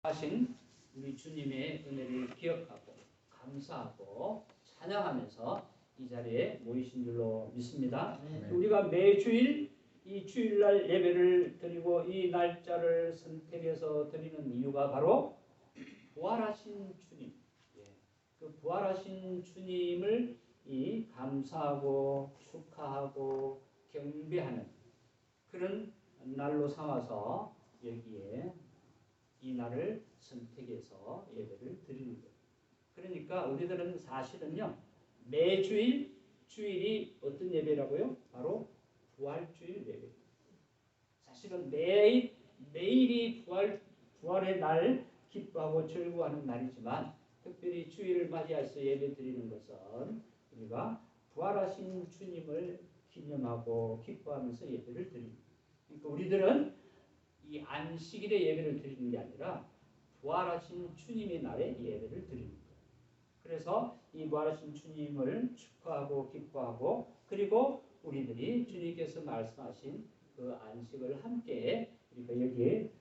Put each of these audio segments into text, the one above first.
하신 우리 주님의 은혜를 기억하고 감사하고 찬양하면서 이 자리에 모이신 줄로 믿습니다. 우리가 매주일 이 주일날 예배를 드리고 이 날짜를 선택해서 드리는 이유가 바로 부활하신 주님, 그 부활하신 주님을 이 감사하고 축하하고 경배하는 그런 날로 삼아서 여기에 이 날을 선택해서 예배를 드리는 거예요. 그러니까 우리들은 사실은요, 매주일 주일이 어떤 예배라고요? 바로 부활주일 예배입니다. 사실은 매일이 부활의 날 기뻐하고 즐거워하는 날이지만 특별히 주일을 맞이해서 예배 드리는 것은 우리가 부활하신 주님을 기념하고 기뻐하면서 예배를 드립니다. 그러니까 우리들은 이 안식일에 예배를 드리는 게 아니라 부활하신 주님의 날에 예배를 드리는 거예요. 그래서 이 부활하신 주님을 축하하고 기뻐하고 그리고 우리들이 주님께서 말씀하신 그 안식을 함께 우리가 여기에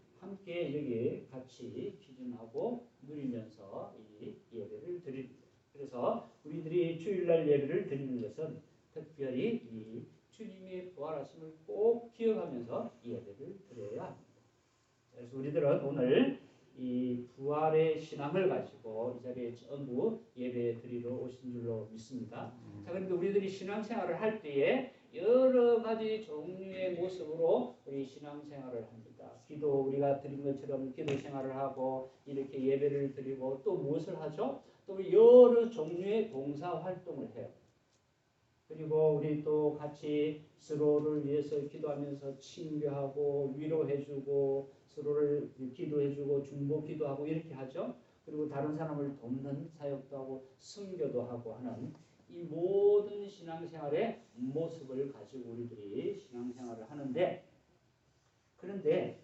같이 기준하고 누리면서 이 예배를 드립니다. 그래서 우리들이 주일날 예배를 드리는 것은 특별히 이 주님의 부활하심을 꼭 기억하면서 예배를 드려야 합니다. 그래서 우리들은 오늘 이 부활의 신앙을 가지고 이 자리에 전부 예배 드리러 오신 줄로 믿습니다. 자, 그런데 우리들이 신앙생활을 할 때에 여러 가지 종류의 모습으로 우리 신앙생활을 합니다. 기도 우리가 드린 것처럼 기도 생활을 하고 이렇게 예배를 드리고 또 무엇을 하죠? 또 여러 종류의 봉사 활동을 해요. 그리고 우리 또 같이 서로를 위해서 기도하면서 친교하고 위로해주고 서로를 기도해주고 중보기도 하고 이렇게 하죠. 그리고 다른 사람을 돕는 사역도 하고 선교도 하고 하는 이 모든 신앙생활의 모습을 가지고 우리들이 신앙생활을 하는데, 그런데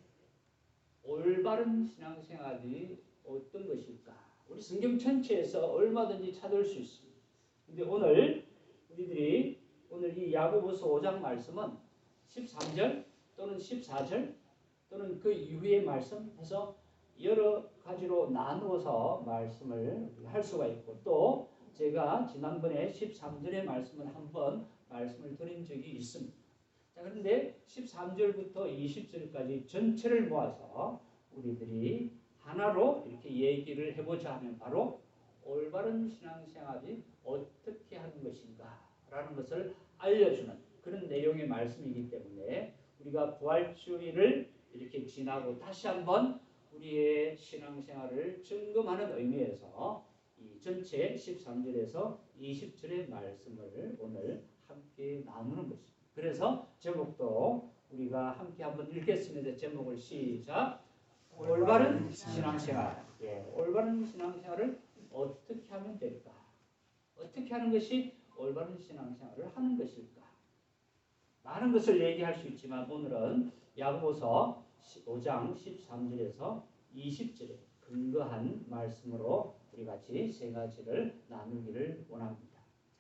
올바른 신앙생활이 어떤 것일까? 우리 성경 전체에서 얼마든지 찾을 수 있습니다. 근데 우리들이 오늘 이 야고보서 5장 말씀은 13절 또는 14절 또는 그 이후의 말씀 해서 여러 가지로 나누어서 말씀을 할 수가 있고, 또 제가 지난번에 13절의 말씀을 한번 말씀을 드린 적이 있습니다. 자, 그런데 13절부터 20절까지 전체를 모아서 우리들이 하나로 이렇게 얘기를 해보자 하면 바로 올바른 신앙생활이 어떻게 하는 것인가 라는 것을 알려주는 그런 내용의 말씀이기 때문에 우리가 부활주일을 이렇게 지나고 다시 한번 우리의 신앙생활을 점검하는 의미에서 이 전체 13절에서 20절의 말씀을 오늘 함께 나누는 것입니다. 그래서 제목도 우리가 함께 한번 읽겠습니다. 제목을 시작. 올바른 신앙생활. 올바른 신앙생활을 어떻게 하면 될까? 어떻게 하는 것이 올바른 신앙생활을 하는 것일까? 많은 것을 얘기할 수 있지만 오늘은 야고보서 5장 13절에서 20절에 근거한 말씀으로 우리 같이 세 가지를 나누기를 원합니다.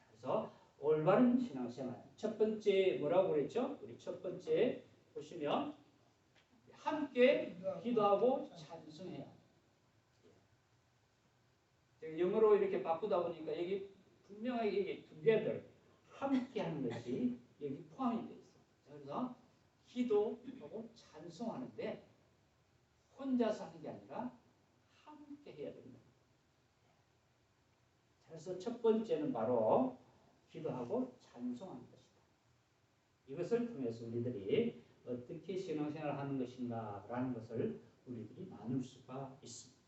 그래서 올바른 신앙생활. 첫 번째 뭐라고 그랬죠? 우리 첫 번째 보시면 함께 기도하고 찬송해야. 영어로 이렇게 바꾸다 보니까 여기 분명하게 이게 together 함께 하는 것이 여기 포함이 되어 있어요. 그래서 기도하고 찬송하는데 혼자서 하는 게 아니라 함께 해야 됩니다. 그래서 첫 번째는 바로 기도하고 찬송하는 것이다. 이것을 통해서 우리들이 어떻게 신앙생활을 하는 것인가 라는 것을 우리들이 나눌 수가 있습니다.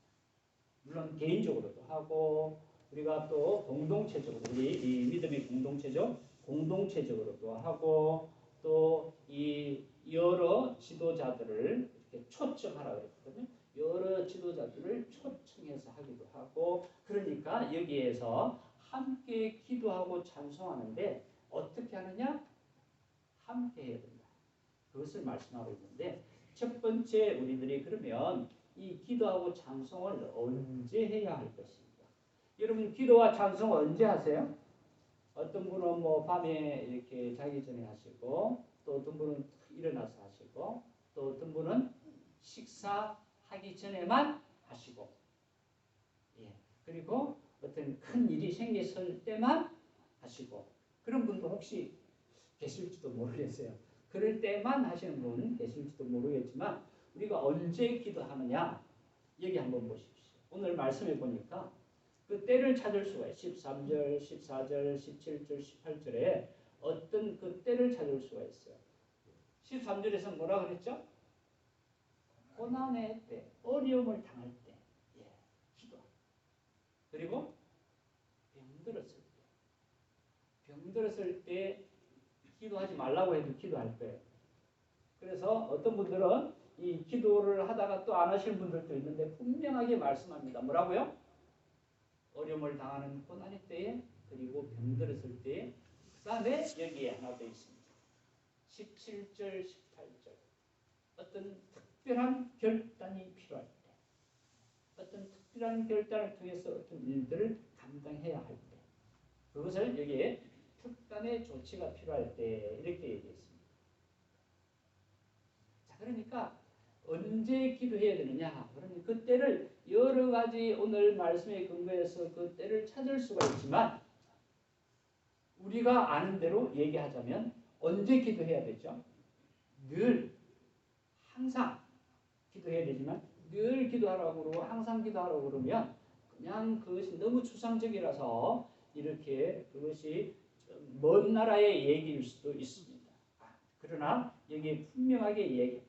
물론 개인적으로도 하고 우리가 또 공동체적으로 우리 이 믿음의 공동체적으로도 하고 또 이 여러 지도자들을 이렇게 초청하라 그랬거든요. 여러 지도자들을 초청해서 하기도 하고, 그러니까 여기에서 함께 기도하고 찬송하는데 어떻게 하느냐? 함께 해야 된다. 그것을 말씀하고 있는데, 첫 번째 우리들이 그러면 이 기도하고 찬송을 언제 해야 할 것인가? 여러분 기도와 찬송 언제 하세요? 어떤 분은 뭐 밤에 이렇게 자기 전에 하시고, 또 어떤 분은 일어나서 하시고, 또 어떤 분은 식사하기 전에만 하시고, 하시고, 예. 그리고 어떤 큰 일이 생겼을 때만 하시고, 그런 분도 혹시 계실지도 모르겠어요. 그럴 때만 하시는 분 계실지도 모르겠지만 우리가 언제 기도하느냐 여기 한번 보십시오. 오늘 말씀해 보니까 그 때를 찾을 수가 있어요. 13절, 14절, 17절, 18절에 어떤 그 때를 찾을 수가 있어요. 13절에서 뭐라 그랬죠? 고난의 때, 어려움을 당할 때, 예, 기도. 그리고 병들었을 때, 병들었을 때 기도하지 말라고 해도 기도할 거예요. 그래서 어떤 분들은 이 기도를 하다가 또 안 하시는 분들도 있는데 분명하게 말씀합니다. 뭐라고요? 어려움을 당하는 고난의 때에, 그리고 병들었을 때에, 그 다음에 여기에 하나 더 있습니다. 17절, 18절. 어떤 특별한 결단이 필요할 때, 어떤 특별한 결단을 통해서 어떤 일들을 감당해야 할 때, 그것을 여기에 특단의 조치가 필요할 때 이렇게 얘기했습니다. 자, 그러니까 언제 기도해야 되느냐? 그러니 그 때를 여러 가지 오늘 말씀에 근거해서 그 때를 찾을 수가 있지만 우리가 아는 대로 얘기하자면 언제 기도해야 되죠? 늘, 항상 기도해야 되지만 늘 기도하라고 그러고 항상 하라고 그러면 그냥 그것이 너무 추상적이라서 이렇게 그것이 먼 나라의 얘기일 수도 있습니다. 그러나 여기에 분명하게 얘기,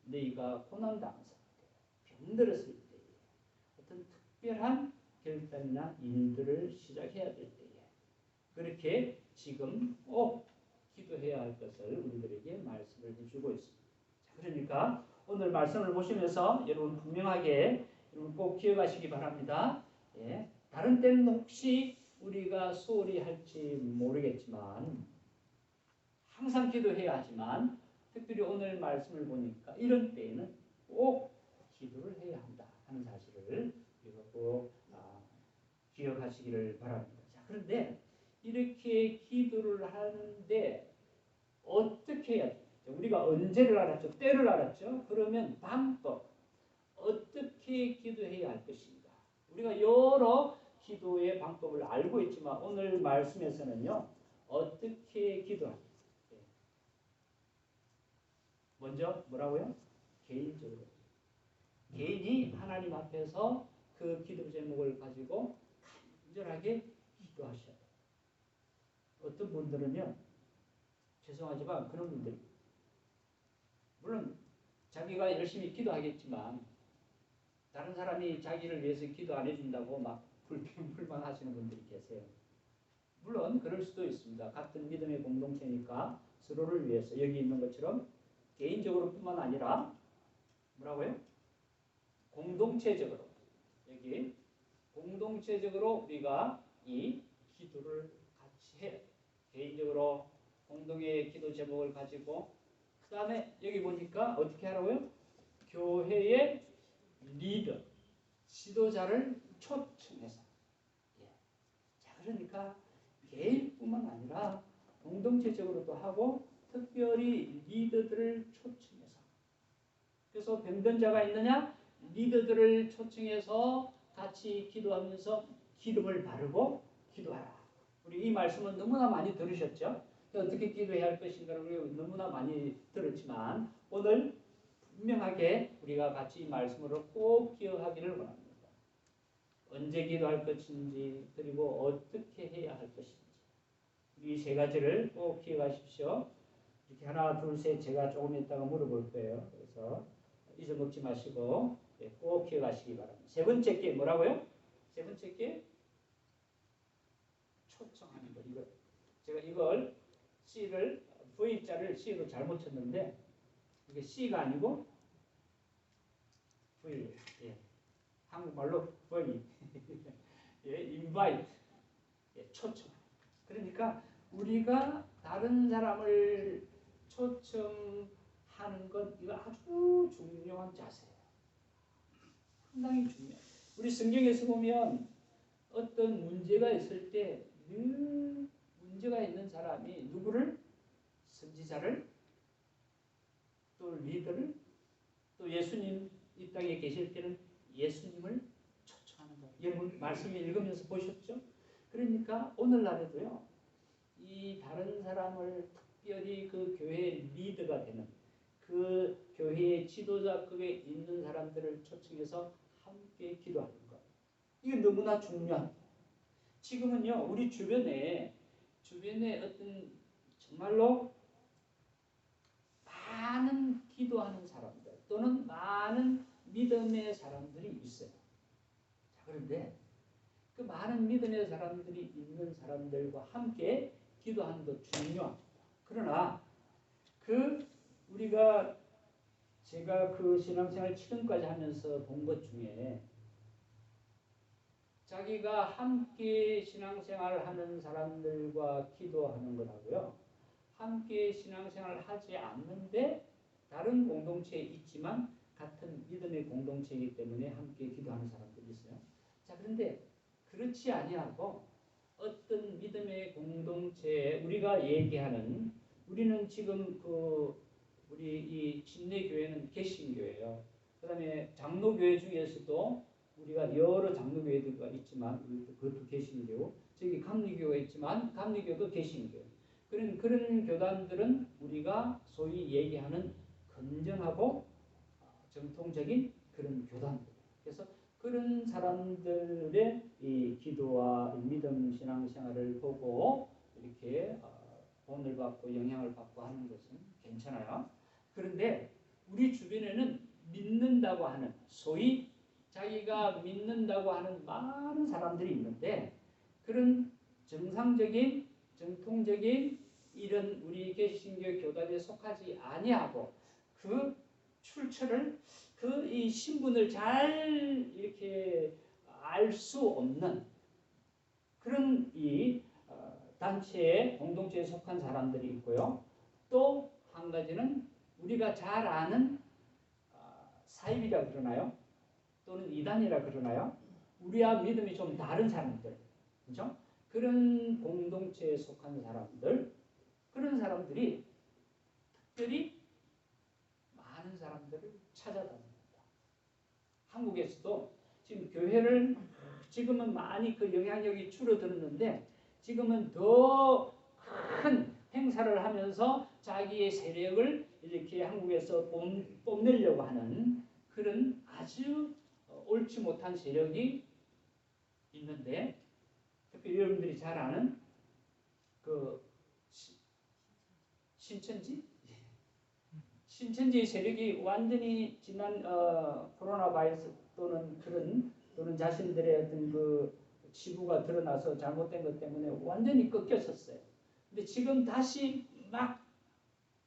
너희가 고난당했을 때, 병들었을 때, 어떤 특별한 결단이나 일들을 시작해야 될 때에 그렇게 지금 꼭 기도해야 할 것을 우리들에게 말씀을 해주고 있습니다. 자, 그러니까 오늘 말씀을 보시면서 여러분 분명하게 여러분 꼭 기억하시기 바랍니다. 예, 다른 때는 혹시 우리가 소홀히 할지 모르겠지만 항상 기도해야 하지만 특별히 오늘 말씀을 보니까 이런 때에는 꼭 기도를 해야 한다 하는 사실을 우리가 꼭 기억하시기를 바랍니다. 자, 그런데 이렇게 기도를 하는데 어떻게 해야 돼요? 우리가 언제를 알았죠? 때를 알았죠? 그러면 방법, 어떻게 기도해야 할 것인가? 우리가 여러 기도의 방법을 알고 있지만 오늘 말씀에서는요. 어떻게 기도할까? 먼저 뭐라고요? 개인적으로. 개인이 하나님 앞에서 그 기도 제목을 가지고 간절하게 기도하셔야 돼요. 어떤 분들은요. 죄송하지만 그런 분들 물론 자기가 열심히 기도하겠지만 다른 사람이 자기를 위해서 기도 안 해준다고 막 불평불만하시는 분들이 계세요. 물론 그럴 수도 있습니다. 같은 믿음의 공동체니까 서로를 위해서 여기 있는 것처럼 개인적으로뿐만 아니라 뭐라고요? 공동체적으로 여기 공동체적으로 우리가 이 기도를 같이 해요. 개인적으로 공동의 기도 제목을 가지고 그 다음에 여기 보니까 어떻게 하라고요? 교회의 리더, 지도자를 초청해서 예. 자, 그러니까 개인뿐만 아니라 공동체적으로도 하고 특별히 리더들을 초청해서 그래서 병든 자가 있느냐? 리더들을 초청해서 같이 기도하면서 기름을 바르고 기도하라. 우리 이 말씀은 너무나 많이 들으셨죠? 어떻게 기도해야 할 것인가를 너무나 많이 들었지만 오늘 분명하게 우리가 같이 이 말씀으로 꼭 기억하기를 원합니다. 언제 기도할 것인지 그리고 어떻게 해야 할 것인지 이 세 가지를 꼭 기억하십시오. 이렇게 하나 둘 셋 제가 조금 있다가 물어볼 거예요. 그래서 잊어먹지 마시고 꼭 기억하시기 바랍니다. 세 번째 게 뭐라고요? 세 번째 게 초청하는 거. 이거 제가 이걸 C를 V자를 C로 잘못 쳤는데 이게 C가 아니고 V. 예. 한국말로 V. 예, invite. 예, 초청. 그러니까 우리가 다른 사람을 초청하는 것 이거 아주 중요한 자세예요. 상당히 중요해요. 우리 성경에서 보면 어떤 문제가 있을 때 늘 문제가 있는 사람이 누구를? 선지자를 또 리더를 또 예수님 이 땅에 계실 때는 예수님을 초청하는 거예요. 여러분 말씀 읽으면서 보셨죠? 그러니까 오늘날에도요. 이 다른 사람을 특별히 그 교회의 리더가 되는 그 교회의 지도자급에 있는 사람들을 초청해서 함께 기도하는 것. 이게 너무나 중요합니다. 지금은요. 우리 주변에 어떤 정말로 많은 기도하는 사람들 또는 많은 믿음의 사람들이 있어요. 자, 그런데 그 많은 믿음의 사람들이 있는 사람들과 함께 기도하는 것 중요합니다. 그러나 제가 그 신앙생활 지금까지 하면서 본 것 중에 자기가 함께 신앙생활을 하는 사람들과 기도하는 것하고요. 함께 신앙생활을 하지 않는데 다른 공동체에 있지만 같은 믿음의 공동체이기 때문에 함께 기도하는 사람들이 있어요. 자, 그런데 그렇지 아니하고 어떤 믿음의 공동체에 우리가 얘기하는 우리는 지금 우리 이 침례교회는 개신교예요. 그다음에 장로교회 중에서도 우리가 여러 장로교회가 있지만 그것도 개신교고 저기 감리교가 있지만 감리교도 개신교. 그런 교단들은 우리가 소위 얘기하는 건전하고 정통적인 그런 교단들. 그래서 그런 사람들의 이 기도와 믿음 신앙생활을 보고 이렇게 본을 받고 영향을 받고 하는 것은 괜찮아요. 그런데 우리 주변에는 믿는다고 하는 소위 자기가 믿는다고 하는 많은 사람들이 있는데 그런 정상적인 정통적인 이런 우리 개신교 교단에 속하지 아니하고 그 출처를 이 신분을 잘 이렇게 알 수 없는 그런 이 단체에 공동체에 속한 사람들이 있고요. 또 한 가지는 우리가 잘 아는 사입이라 그러나요? 또는 이단이라 그러나요? 우리와 믿음이 좀 다른 사람들, 그죠? 그런 공동체에 속한 사람들, 그런 사람들이 특별히 많은 사람들을 찾아다닙니다. 한국에서도 지금 교회를 지금은 많이 그 영향력이 줄어들었는데 지금은 더 큰 행사를 하면서 자기의 세력을 이렇게 한국에서 뽐내려고 하는 그런 아주 옳지 못한 세력이 있는데 특히 여러분들이 잘 아는 그 신천지 세력이 완전히 지난 코로나 바이러스 또는 자신들의 어떤 그 지부가 드러나서 잘못된 것 때문에 완전히 꺾였었어요. 근데 지금 다시 막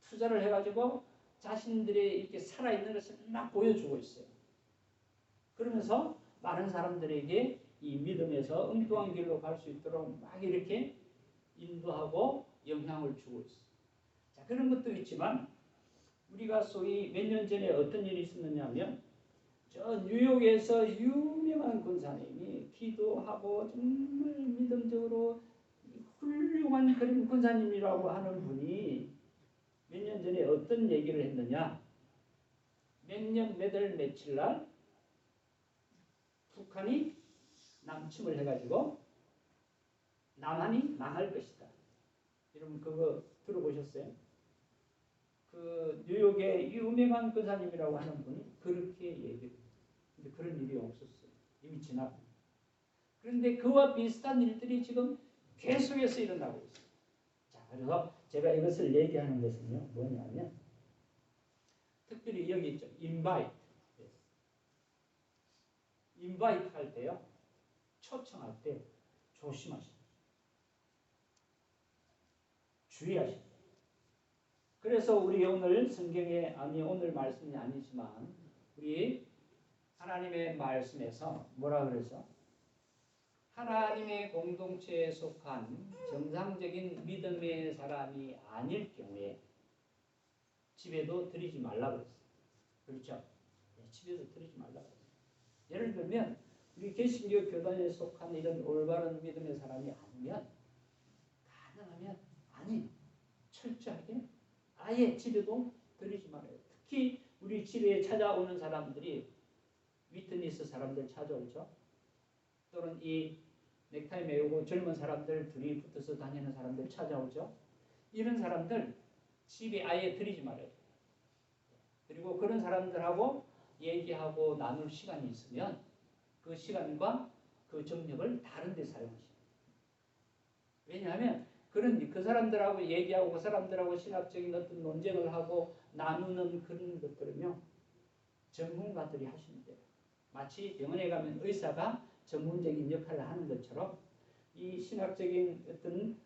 투자를 해가지고 자신들의 이렇게 살아있는 것을 막 보여주고 있어요. 그러면서 많은 사람들에게 이 믿음에서 엉뚱한 길로 갈 수 있도록 막 이렇게 인도하고 영향을 주고 있어요. 자, 그런 것도 있지만 우리가 소위 몇 년 전에 어떤 일이 있었느냐면 저 뉴욕에서 유명한 권사님이 기도하고 정말 믿음적으로 훌륭한 그런 권사님이라고 하는 분이 몇 년 전에 어떤 얘기를 했느냐. 몇 년 몇 월 며칠 날 북한이 남침을 해가지고 남한이 망할 것이다. 여러분 그거 들어보셨어요? 그 뉴욕의 유명한 권사님이라고 하는 분이 그렇게 얘기를 해요. 근데 그런 일이 없었어요. 이미 지나고. 그런데 그와 비슷한 일들이 지금 계속해서 일어나고 있어요. 자, 그래서 제가 이것을 얘기하는 것은요, 뭐냐면 특별히 여기 있죠. 인바이트 할 때요. 초청할 때 조심하십시오. 주의하십시오. 그래서 우리 오늘 성경에 오늘 말씀이 아니지만 우리 하나님의 말씀에서 뭐라 그래서 하나님의 공동체에 속한 정상적인 믿음의 사람이 아닐 경우에 집에도 들이지 말라고 했어요. 그렇죠? 집에도 들이지 말라고 했어요. 예를 들면 우리 개신교 교단에 속한 이런 올바른 믿음의 사람이 아니면 가능하면 철저하게 아예 집에도 들이지 말아요. 특히 우리 집에 찾아오는 사람들이 위트니스 사람들 찾아오죠. 또는 이 넥타이 메우고 젊은 사람들 둘이 붙어서 다니는 사람들 찾아오죠. 이런 사람들 집에 아예 들이지 말아야 돼요. 그리고 그런 사람들하고 얘기하고 나눌 시간이 있으면 그 시간과 그 정력을 다른 데 사용하십니다. 왜냐하면 그 사람들하고 얘기하고 그 사람들하고 신학적인 어떤 논쟁을 하고 나누는 그런 것들은요, 전문가들이 하시면 돼요. 마치 병원에 가면 의사가 전문적인 역할을 하는 것처럼 이 신학적인 어떤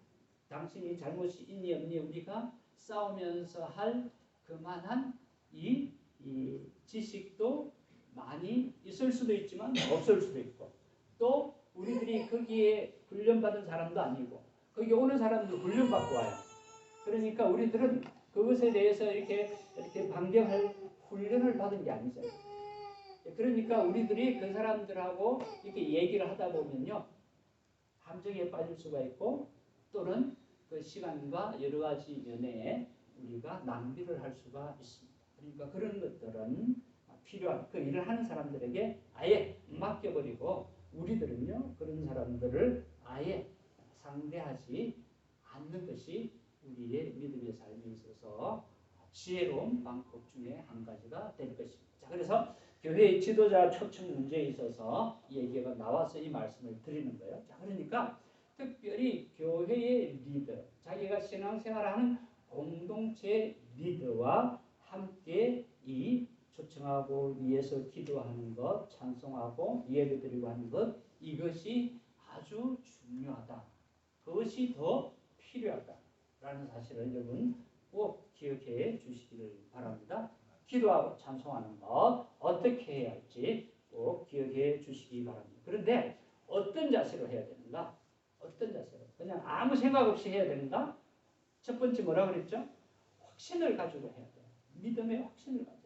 당신이 잘못이 있니 없니 우리가 싸우면서 할 그만한 이 지식도 많이 있을 수도 있지만 없을 수도 있고, 또 우리들이 거기에 훈련받은 사람도 아니고 거기 오는 사람도 훈련받고 와요. 그러니까 우리들은 그것에 대해서 이렇게 반경할 훈련을 받은 게 아니잖아요. 그러니까 우리들이 그 사람들하고 이렇게 얘기를 하다 보면요, 함정에 빠질 수가 있고, 또는 그 시간과 여러 가지 면에 우리가 낭비를 할 수가 있습니다. 그러니까 그런 것들은 필요한 그 일을 하는 사람들에게 아예 맡겨버리고, 우리들은요 그런 사람들을 아예 상대하지 않는 것이 우리의 믿음의 삶에 있어서 지혜로운 방법 중에 한 가지가 될 것입니다. 자, 그래서 교회의 지도자 초청 문제에 있어서 얘기가 나와서 이 말씀을 드리는 거예요. 자, 그러니까 특별히 교회의 리더, 자기가 신앙생활하는 공동체 리더와 함께 이 초청하고 위에서 기도하는 것, 찬송하고 예배드리고 하는 것, 이것이 아주 중요하다. 그것이 더 필요하다라는 사실을 여러분 꼭 기억해 주시기를 바랍니다. 기도하고 찬송하는 것 어떻게 해야 할지 꼭 기억해 주시기 바랍니다. 그런데 어떤 자세로 해야 되는가? 어떤 자세로? 그냥 아무 생각 없이 해야 되는가? 첫 번째 뭐라 그랬죠? 확신을 가지고 해야 돼요. 믿음의 확신을 가져요.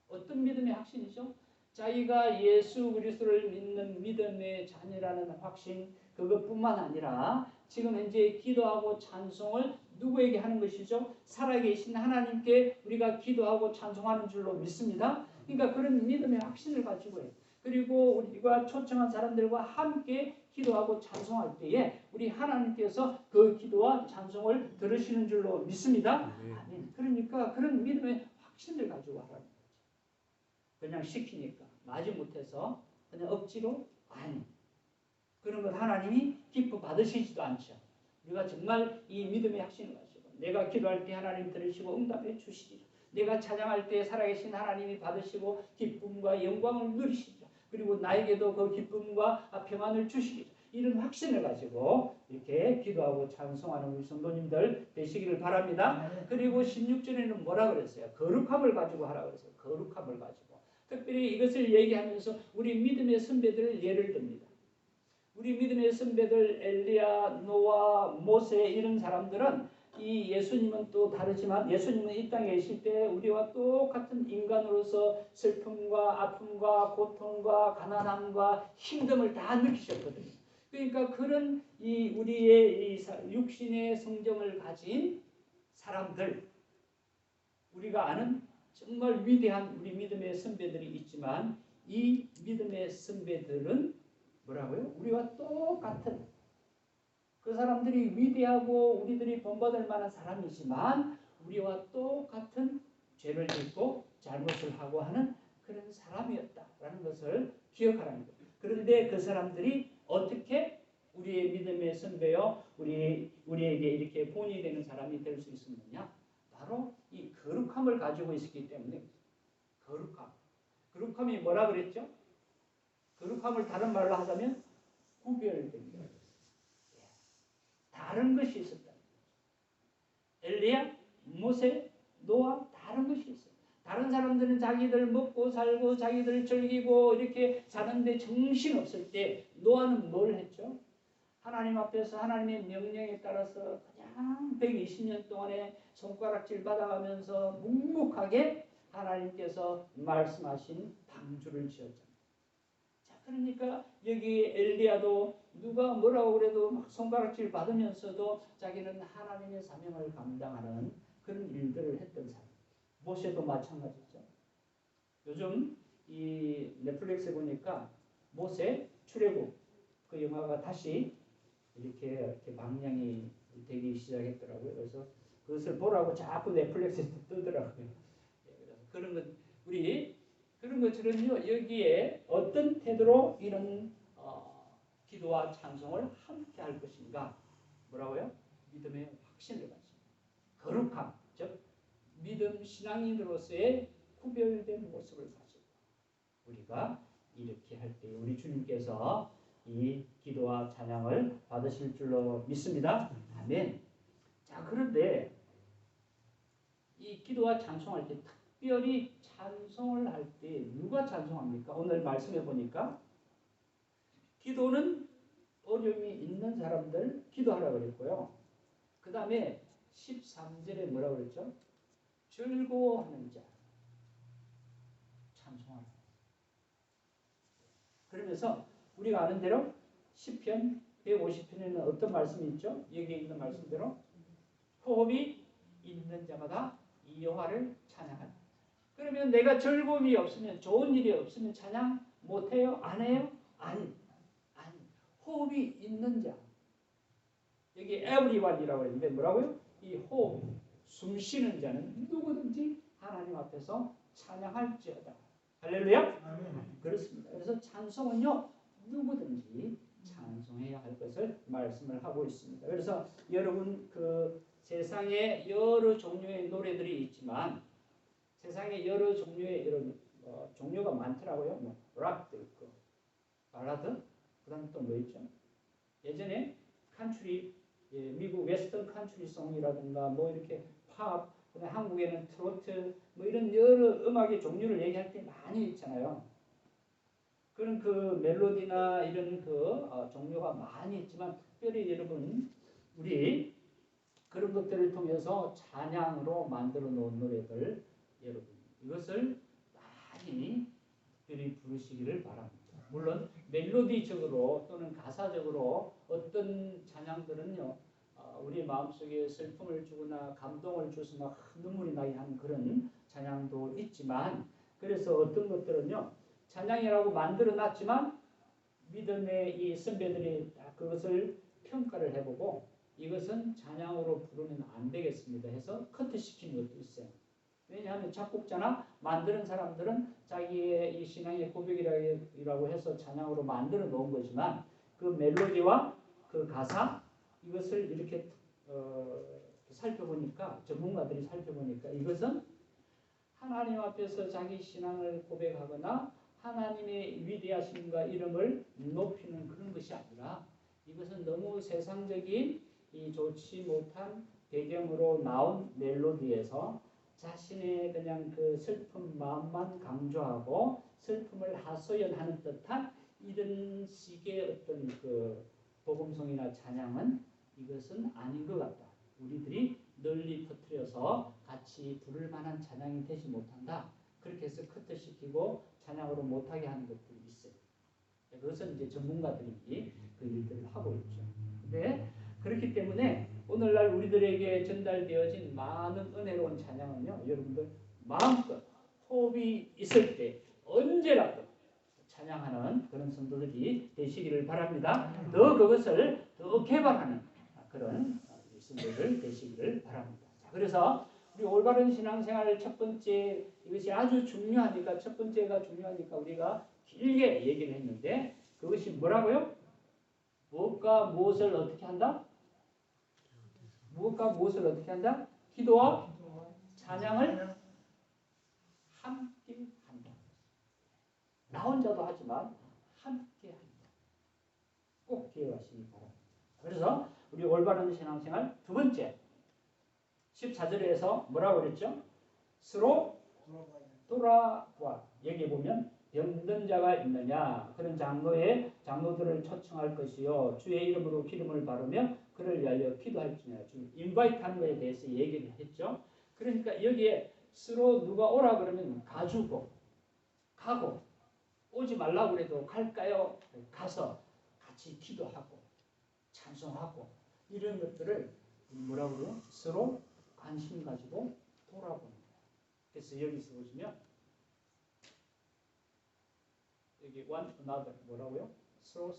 어떤 믿음의 확신이죠? 자기가 예수 그리스도를 믿는 믿음의 자녀라는 확신, 그것뿐만 아니라 지금 현재 기도하고 찬송을 누구에게 하는 것이죠? 살아계신 하나님께 우리가 기도하고 찬송하는 줄로 믿습니다. 그러니까 그런 믿음의 확신을 가지고 해요. 그리고 우리가 초청한 사람들과 함께 기도하고 찬송할 때에 우리 하나님께서 그 기도와 찬송을 들으시는 줄로 믿습니다. 아멘. 그러니까 그런 믿음의 확신을 가지고 하라는 거죠. 그냥 시키니까 마지못해서 그냥 억지로 아니, 그런 걸 하나님이 기뻐 받으시지도 않죠. 우리가 정말 이 믿음의 확신을 가지고 내가 기도할 때 하나님 들으시고 응답해 주시리라. 내가 찬양할 때 살아계신 하나님이 받으시고 기쁨과 영광을 누리시리라. 그리고 나에게도 그 기쁨과 평안을 주시리라. 이런 확신을 가지고 이렇게 기도하고 찬송하는 우리 성도님들 되시기를 바랍니다. 그리고 16절에는 뭐라 그랬어요? 거룩함을 가지고 하라 그랬어요. 거룩함을 가지고. 특별히 이것을 얘기하면서 우리 믿음의 선배들을 예를 듭니다. 우리 믿음의 선배들 엘리야, 노아, 모세 이런 사람들은 이 예수님은 또 다르지만 예수님은 이 땅에 계실 때 우리와 똑같은 인간으로서 슬픔과 아픔과 고통과 가난함과 힘듦을 다 느끼셨거든요. 그러니까 그런 이 우리의 이 육신의 성정을 가진 사람들, 우리가 아는 정말 위대한 우리 믿음의 선배들이 있지만 이 믿음의 선배들은 뭐라고요? 우리와 똑같은 그 사람들이 위대하고 우리들이 본받을 만한 사람이지만 우리와 똑같은 죄를 짓고 잘못을 하고 하는 그런 사람이었다라는 것을 기억하라는 거예요. 그런데 그 사람들이 어떻게 우리의 믿음의 선배요, 우리에게 이렇게 본이 되는 사람이 될 수 있었느냐? 바로 이 거룩함을 가지고 있었기 때문에. 거룩함. 거룩함이 뭐라 그랬죠? 거룩함을 다른 말로 하자면 구별된 것. 다른 것이 있었다. 엘리야, 모세, 노아 다른 것이 있어요. 다른 사람들은 자기들 먹고 살고 자기들 즐기고 이렇게 사는데 정신 없을 때 노아는 뭘 했죠? 하나님 앞에서 하나님의 명령에 따라서 그냥 120년 동안에 손가락질 받아가면서 묵묵하게 하나님께서 말씀하신 방주를 지었잖아요. 자, 그러니까 여기 엘리야도 누가 뭐라고 그래도 막 손가락질 받으면서도 자기는 하나님의 사명을 감당하는 그런 일들을 했던 사람. 모세도 마찬가지죠. 요즘 이 넷플릭스에 보니까 모세 출애굽 그 영화가 다시 이렇게 방영이 되기 시작했더라고요. 그래서 그것을 보라고 자꾸 넷플릭스에 뜨더라고요. 그래서 그런 것 우리 그런 것처럼요. 여기에 어떤 태도로 이런 기도와 찬송을 함께 할 것인가? 뭐라고요? 믿음의 확신을 가지고 거룩함, 즉 믿음 신앙인으로서의 구별된 모습을 가지고 우리가 이렇게 할 때 우리 주님께서 이 기도와 찬양을 받으실 줄로 믿습니다. 아멘. 자, 그런데 이 기도와 찬송할 때 특별히 찬송을 할 때 누가 찬송합니까? 오늘 말씀해 보니까 기도는 어려움이 있는 사람들 기도하라고 그랬고요. 그 다음에 13절에 뭐라고 그랬죠? 즐거워하는 자 찬송하라. 그러면서 우리가 아는 대로 시편 150편에는 어떤 말씀이 있죠? 여기에 있는 말씀대로 호흡이 있는 자마다 이 여호와를 찬양한다. 그러면 내가 즐거움이 없으면 좋은 일이 없으면 찬양 못해요? 안 해요? 아니. 호흡이 있는 자. 여기 everyone이라고 했는데 뭐라고요? 이 호흡, 숨 쉬는 자는 누구든지 하나님 앞에서 찬양할지어다. 할렐루야? 아멘. 그렇습니다. 그래서 찬송은요 누구든지 찬송해야 할 것을 말씀을 하고 있습니다. 그래서 여러분 그 세상에 여러 종류의 노래들이 있지만 세상에 여러 종류의 이런 종류가 많더라고요. 뭐 락도 있고 발라드, 그다음 또 뭐 있죠? 예전에 칸츄리, 미국 웨스턴 칸츄리 송이라든가 뭐 이렇게 팝, 그다음 한국에는 트로트 뭐 이런 여러 음악의 종류를 얘기할 때 많이 있잖아요. 그런 그 멜로디나 이런 그 종류가 많이 있지만 특별히 여러분 우리 그런 것들을 통해서 찬양으로 만들어 놓은 노래들 여러분 이것을 많이 특별히 부르시기를 바랍니다. 물론 멜로디적으로 또는 가사적으로 어떤 찬양들은요 우리 마음속에 슬픔을 주거나 감동을 줘서 막 눈물이 나게 하는 그런 찬양도 있지만 그래서 어떤 것들은요 찬양이라고 만들어 놨지만 믿음의 이 선배들이 그것을 평가를 해보고 이것은 찬양으로 부르면 안 되겠습니다 해서 커트시키는 것도 있어요. 왜냐하면 작곡자나 만드는 사람들은 자기의 이 신앙의 고백이라고 해서 찬양으로 만들어 놓은 거지만 그 멜로디와 그 가사 이것을 이렇게 살펴보니까 전문가들이 살펴보니까 이것은 하나님 앞에서 자기 신앙을 고백하거나 하나님의 위대하심과 이름을 높이는 그런 것이 아니라 이것은 너무 세상적인 이 좋지 못한 배경으로 나온 멜로디에서 자신의 그냥 그 슬픈 마음만 강조하고 슬픔을 하소연하는 듯한 이런 식의 어떤 그 복음성이나 찬양은 이것은 아닌 것 같다. 우리들이 널리 퍼뜨려서 같이 부를 만한 찬양이 되지 못한다. 그렇게 해서 커트시키고 찬양으로 못하게 하는 것들이 있어요. 그것은 이제 전문가들이 그 일들을 하고 있죠. 근데 그렇기 때문에 오늘날 우리들에게 전달되어진 많은 은혜로운 찬양은요, 여러분들 마음껏 호흡이 있을 때 언제라도 찬양하는 그런 성도들이 되시기를 바랍니다. 더 그것을 더 개발하는 그런 성도들 되시기를 바랍니다. 자, 그래서 우리 올바른 신앙생활 첫 번째 이것이 아주 중요하니까 첫 번째가 중요하니까 우리가 길게 얘기를 했는데 그것이 뭐라고요? 무엇과 무엇을 어떻게 한다? 무엇과 무엇을 어떻게 한다? 기도와 찬양을 함께 한다. 나 혼자도 하지만 함께 한다. 꼭 기억하시기 바랍니다. 그래서 우리 올바른 신앙생활 두 번째 14절에서 뭐라고 그랬죠? 서로 돌아와. 여기 보면 병든 자가 있느냐 그런 장로들을 초청할 것이요 주의 이름으로 기름을 바르며 그를 위하여 기도할지니라. 지금 인바이트하는 것에 대해서 얘기를 했죠. 그러니까 여기에 서로 누가 오라 그러면 가고 오지 말라고 그래도 갈까요? 가서 같이 기도하고 찬송하고 이런 것들을 뭐라고 그래요? 서로 관심 가지고 돌아보는 거예요. 그래서 여기서 보시면 여기 one another 뭐라고요? 서로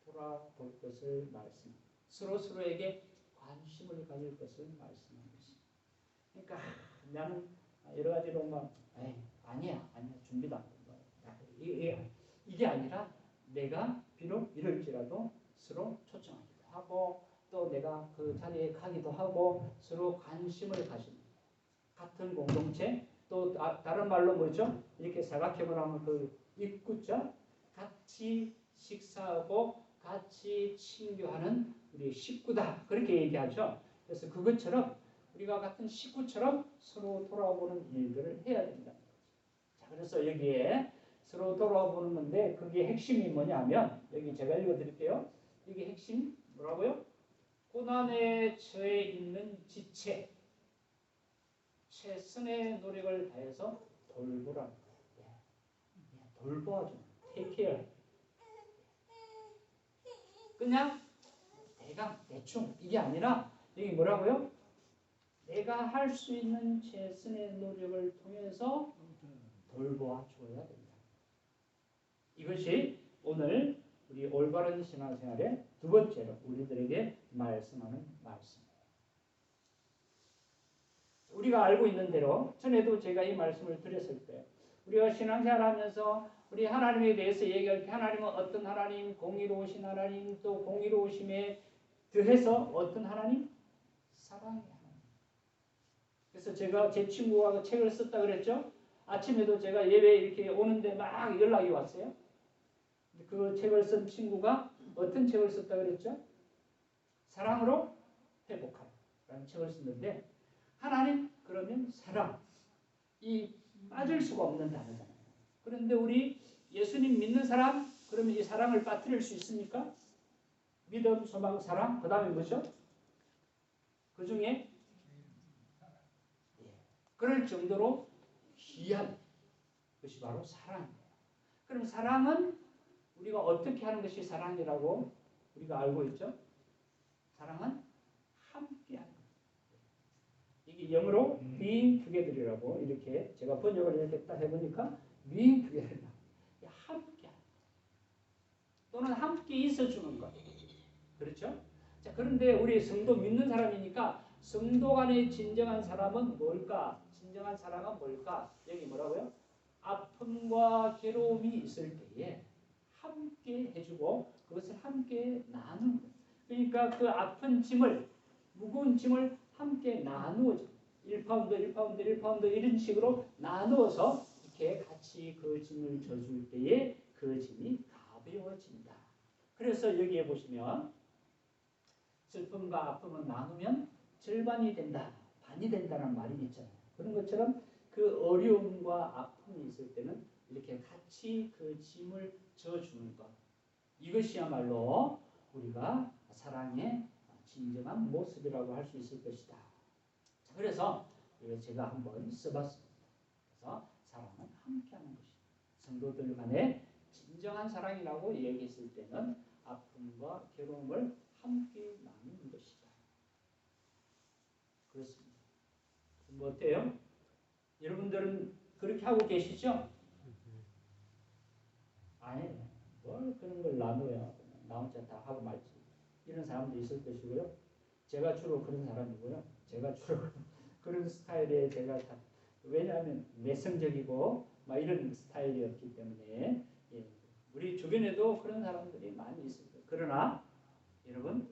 돌아볼 것을 말씀. 서로에게 관심을 가질 것을 말씀하는 것입니다. 그러니까 나는 여러 가지로 막 아니야 준비도 안 된다. 이게 아니라 내가 비록 이럴지라도 서로 초청하기도 하고 또 내가 그 자리에 가기도 하고 서로 관심을 가지는 같은 공동체 또 다른 말로 뭐죠? 이렇게 사각형으로 하면 그 입구자 같이 식사하고 같이 친교하는 우리 식구다 그렇게 얘기하죠. 그래서 그것처럼 우리가 같은 식구처럼 서로 돌아보는 일들을 해야 된다. 자, 그래서 여기에 서로 돌아보는 건데 그게 핵심이 뭐냐면 여기 제가 읽어드릴게요. 이게 핵심 뭐라고요? 고난에 처해 있는 지체 최선의 노력을 다해서 돌보라는 거예요. 돌보아줘. take care. 그냥 대충 이게 아니라 여기 뭐라고요? 내가 할 수 있는 최선의 노력을 통해서 돌보아 줘야 된다. 이것이 오늘 우리 올바른 신앙생활의 두 번째로 우리들에게 말씀하는 말씀입니다. 우리가 알고 있는 대로 전에도 제가 이 말씀을 드렸을 거예요. 우리가 신앙생활하면서 우리 하나님에 대해서 얘기할 때 하나님은 어떤 하나님, 공의로우신 하나님, 또 공의로우심에 더해서 어떤 하나님? 사랑의 하나님. 그래서 제가 제 친구가 책을 썼다 그랬죠. 아침에도 제가 예배 이렇게 오는데 막 연락이 왔어요. 그 책을 쓴 친구가 어떤 책을 썼다 그랬죠? 사랑으로 회복하라는 책을 썼는데 하나님 그러면 사랑 이 빠질 수가 없는 단어잖아요. 그런데 우리 예수님 믿는 사람 그러면 이 사랑을 빠뜨릴 수 있습니까? 믿음, 소망, 사랑 그 다음에 뭐죠? 그 중에 그럴 정도로 귀한 것이 바로 사랑이에요. 그럼 사랑은 우리가 어떻게 하는 것이 사랑이라고 우리가 알고 있죠? 사랑은 함께하는 것. 이게 영어로 being together이라고 이렇게 제가 번역을 이렇게 딱 해보니까 being together 함께하는 것 또는 함께 있어주는 것. 그렇죠? 자, 그런데 우리 성도 믿는 사람이니까 성도 간의 진정한 사람은 뭘까? 진정한 사랑은 뭘까? 여기 뭐라고요? 아픔과 괴로움이 있을 때에 함께 해주고 그것을 함께 나누는 거예요. 그러니까 그 아픈 짐을 무거운 짐을 함께 나누어줘. 1파운드, 1파운드, 1파운드 이런 식으로 나누어서 이렇게 같이 그 짐을 져줄 때에 그 짐이 가벼워진다. 그래서 여기에 보시면 슬픔과 아픔을 나누면 절반이 된다, 반이 된다는 말이 있잖아요. 그런 것처럼 그 어려움과 아픔이 있을 때는 이렇게 같이 그 짐을 져주는 것. 이것이야말로 우리가 사랑의 진정한 모습이라고 할 수 있을 것이다. 자, 그래서 제가 한번 써봤습니다. 그래서 사랑은 함께하는 것이다. 성도들 간의 진정한 사랑이라고 얘기했을 때는 아픔과 괴로움을 함께 나누는 것이다. 그렇습니다. 뭐 어때요? 여러분들은 그렇게 하고 계시죠? 아니, 뭘 그런 걸 나눠야 나 혼자 다 하고 말지. 이런 사람도 있을 것이고요. 제가 주로 그런 사람이고요. 제가 주로 그런 스타일의 제가 다 왜냐하면 내성적이고 막 이런 스타일이었기 때문에 우리 주변에도 그런 사람들이 많이 있을 거예요. 그러나 여러분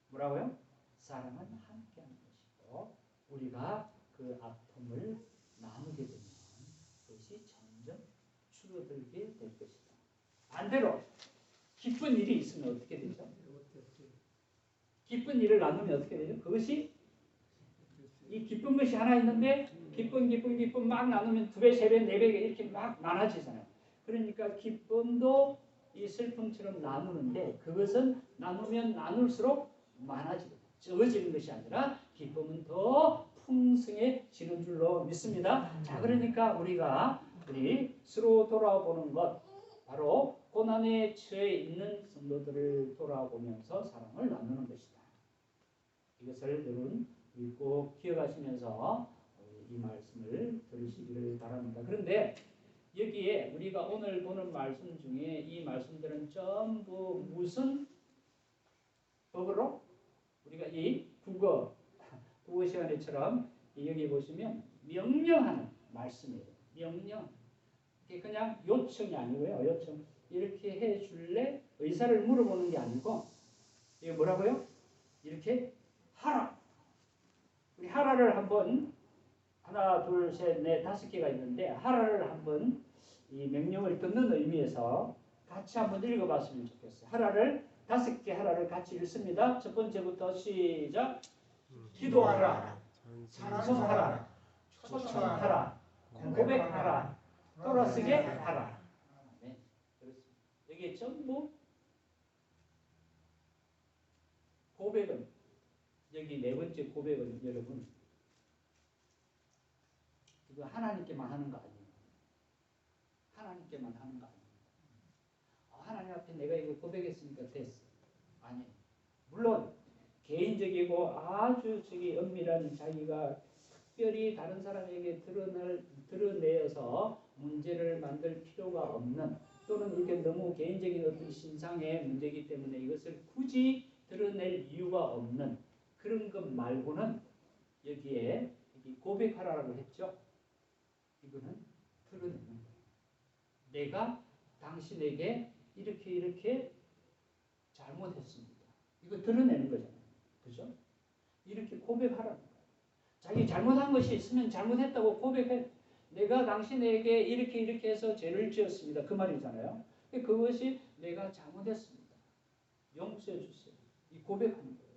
뭐라고요? 사랑은 함께하는 것이고 우리가 그 아픔을 나누게 되면 그것이 점점 줄어들게 될 것이다. 반대로 기쁜 일이 있으면 어떻게 되죠? 기쁜 일을 나누면 어떻게 되죠? 그것이 이 기쁜 것이 하나 있는데 기쁨 막 나누면 2배, 3배, 4배 이렇게 막 많아지잖아요. 그러니까 기쁨도 이 슬픔처럼 나누는데 그것은 나누면 나눌수록 많아지고 적어지는 것이 아니라 기쁨은 더 풍성해지는 줄로 믿습니다. 자, 그러니까 우리 서로 돌아보는 것 바로 고난에 처해 있는 성도들을 돌아보면서 사랑을 나누는 것이다. 이것을 여러분 꼭 기억하시면서 이 말씀을 들으시기를 바랍니다. 그런데 여기에 우리가 오늘 보는 말씀 중에 이 말씀들은 전부 무슨 법으로 우리가 이 국어 시간에처럼 여기 보시면 명령하는 말씀이에요. 명령. 이게 그냥 요청이 아니고요. 요청. 이렇게 해 줄래? 의사를 물어보는 게 아니고 이게 뭐라고요? 이렇게 하라. 우리 하라를 한번 하나, 둘, 셋, 넷, 5개가 있는데 하라를 한번 이 명령을 듣는 의미에서 같이 한번 읽어봤으면 좋겠어요. 하라를 5개 하라를 같이 읽습니다. 첫 번째부터 시작. 기도하라, 찬송하라, 초청하라, 고백하라, 돌아서게 하라. 네, 그렇습니다. 여기에 전부 고백은 여기 네 번째 고백은 여러분 이거 하나님께만 하는 거 아니에요. 하나님께만 하는 거 아니에요. 하나님 앞에 내가 이거 고백했으니까 됐어. 아니에요. 물론 개인적이고 아주 엄밀한 자기가 특별히 다른 사람에게 드러내어서 문제를 만들 필요가 없는 또는 이렇게 너무 개인적인 어떤 신상의 문제이기 때문에 이것을 굳이 드러낼 이유가 없는 그런 것 말고는 여기에 고백하라고 했죠. 이거는 드러내는 거예요. 내가 당신에게 이렇게 잘못했습니다. 이거 드러내는 거잖아요. 그죠? 이렇게 고백하라는 거예요. 자기 잘못한 것이 있으면 잘못했다고 고백해. 내가 당신에게 이렇게 해서 죄를 지었습니다. 그 말이잖아요. 그것이 내가 잘못했습니다. 용서해 주세요. 이 고백하는 거예요.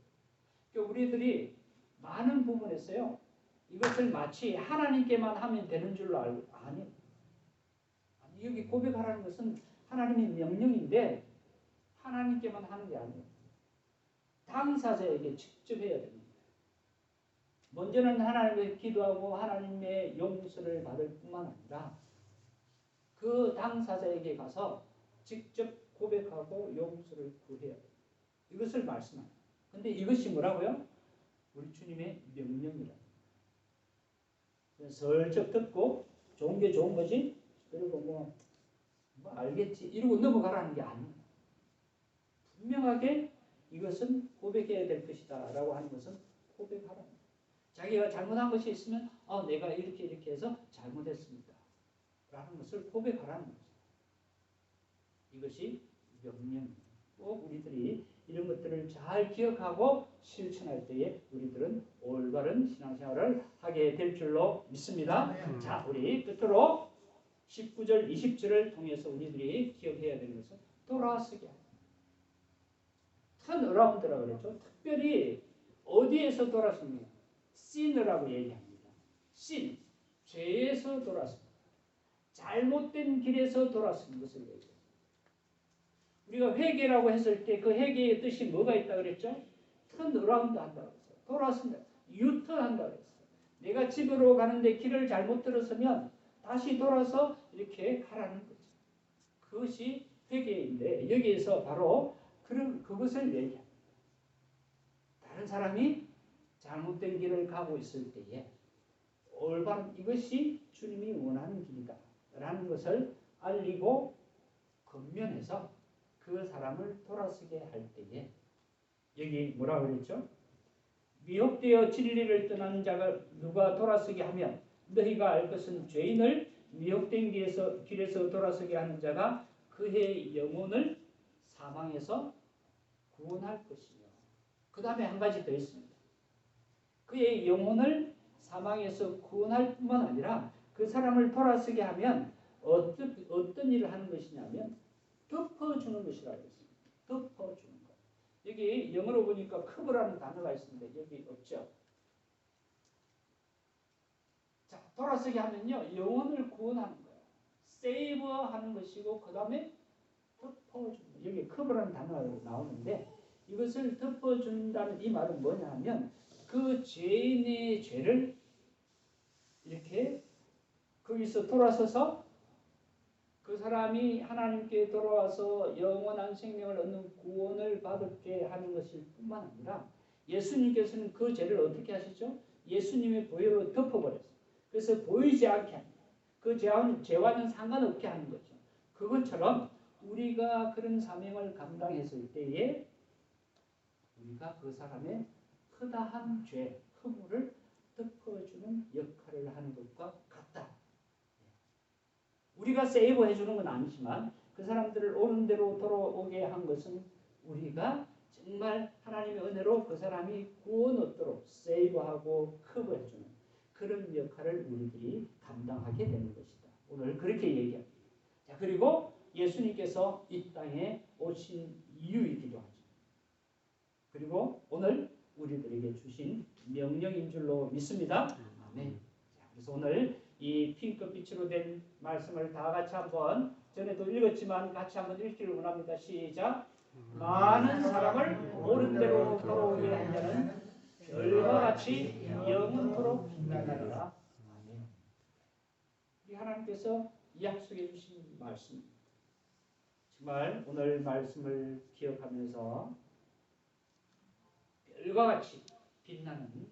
그러니까 우리들이 많은 부분에서요. 이것을 마치 하나님께만 하면 되는 줄로 알고 아니요. 여기 고백하라는 것은 하나님의 명령인데 하나님께만 하는 게 아니에요. 당사자에게 직접 해야 됩니다. 먼저는 하나님께 기도하고 하나님의 용서를 받을 뿐만 아니라 그 당사자에게 가서 직접 고백하고 용서를 구해야 돼요. 이것을 말씀합니다. 근데 이것이 뭐라고요? 우리 주님의 명령이라. 슬쩍 듣고 좋은 게 좋은 거지 그리고 뭐 알겠지 이러고 넘어가라는 게 아니에요. 분명하게 이것은 고백해야 될 것이다 라고 하는 것은 고백하라는 거예요. 자기가 잘못한 것이 있으면 내가 이렇게 해서 잘못했습니다 라는 것을 고백하라는 거죠. 이것이 명령입니다. 꼭 우리들이 이런 것들을 잘 기억하고 실천할 때에 우리들은 올바른 신앙생활을 하게 될 줄로 믿습니다. 자, 우리 끝으로 19절, 20절을 통해서 우리들이 기억해야 되는 것은 돌아서게 합니다. 턴어라운드라고 그랬죠. 특별히 어디에서 돌아섭니까? 신이라고 얘기합니다. 신, 죄에서 돌아섭니다. 잘못된 길에서 돌아서는 것을 얘기해요. 우리가 회개라고 했을 때 그 회개의 뜻이 뭐가 있다 그랬죠? 턴어라운드 한다고 했어요. 돌아선다. 유턴한다고 했어요. 내가 집으로 가는데 길을 잘못 들었으면 다시 돌아서 이렇게 가라는 거죠. 그것이 회개인데 여기에서 바로 그것을 얘기합니다. 다른 사람이 잘못된 길을 가고 있을 때에 올바른 이것이 주님이 원하는 길이다 라는 것을 알리고 권면해서 그 사람을 돌아서게 할 때에 여기 뭐라고 그랬죠? 미혹되어 진리를 떠난 자가 누가 돌아서게 하면 너희가 알 것은 죄인을 미혹된 길에서 돌아서게 하는 자가 그의 영혼을 사망에서 구원할 것이며 그 다음에 한 가지 더 있습니다. 그의 영혼을 사망에서 구원할 뿐만 아니라 그 사람을 돌아서게 하면 어떤 일을 하는 것이냐면 덮어주는 것이라고 했습니다. 덮어주는 것. 여기 영어로 보니까 커버라는 단어가 있습니다. 여기 없죠. 자, 돌아서게 하면요. 영혼을 구원하는 거예요. 세이브하는 것이고 그 다음에 덮어주는 거예요. 여기 커버라는 단어가 나오는데 이것을 덮어준다는 이 말은 뭐냐 하면 그 죄인의 죄를 이렇게 거기서 돌아서서 그 사람이 하나님께 돌아와서 영원한 생명을 얻는 구원을 받게 하는 것일 뿐만 아니라 예수님께서는 그 죄를 어떻게 하시죠? 예수님의 보혈로 덮어버렸어요. 그래서 보이지 않게 합니다. 그 죄와는 상관없게 하는 거죠. 그것처럼 우리가 그런 사명을 감당했을 때에 우리가 그 사람의 허다한 죄, 허물을 덮어주는 역할을 하는 것과 같다. 우리가 세이브 해주는 건 아니지만 그 사람들을 옳은 대로 돌아오게 한 것은 우리가 정말 하나님의 은혜로 그 사람이 구원 얻도록 세이브하고 커버해주는 그런 역할을 우리들이 감당하게 되는 것이다. 오늘 그렇게 얘기합니다. 자, 그리고 예수님께서 이 땅에 오신 이유이기도 하죠. 그리고 오늘 우리들에게 주신 명령인 줄로 믿습니다. 아멘. 자, 그래서 오늘 이 핑크빛으로 된 말씀을 다 같이 한번 전에도 읽었지만 같이 한번 읽기를 원합니다. 시작. 많은 사람을 옳은 대로 돌아오게 한 자는 별과 같이 영원토록 빛나리라. 아멘. 우리 하나님께서 약속해 주신 말씀, 정말 오늘 말씀을 기억하면서 별과 같이 빛나는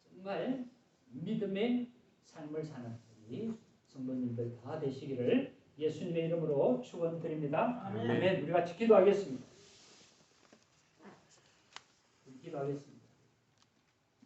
정말 믿음의 삶을 사는 우리 성도님들 다 되시기를 예수님의 이름으로 축원드립니다. 아멘. 우리 같이 기도하겠습니다. 기도하겠습니다.